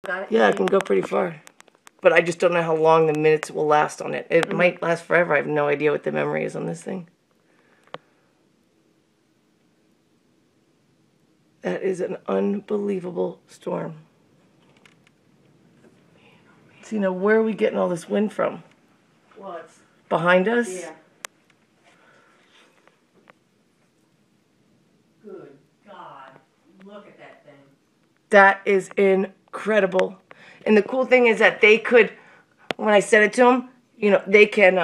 got it? Yeah, I can go pretty far. But I just don't know how long the minutes will last on it. It might last forever. I have no idea what the memory is on this thing. That is an unbelievable storm. So, you know, where are we getting all this wind from? Well, it's... Behind us? Yeah. Good God. Look at that thing. That is incredible. And the cool thing is that they could, when I sent it to them, you know, they can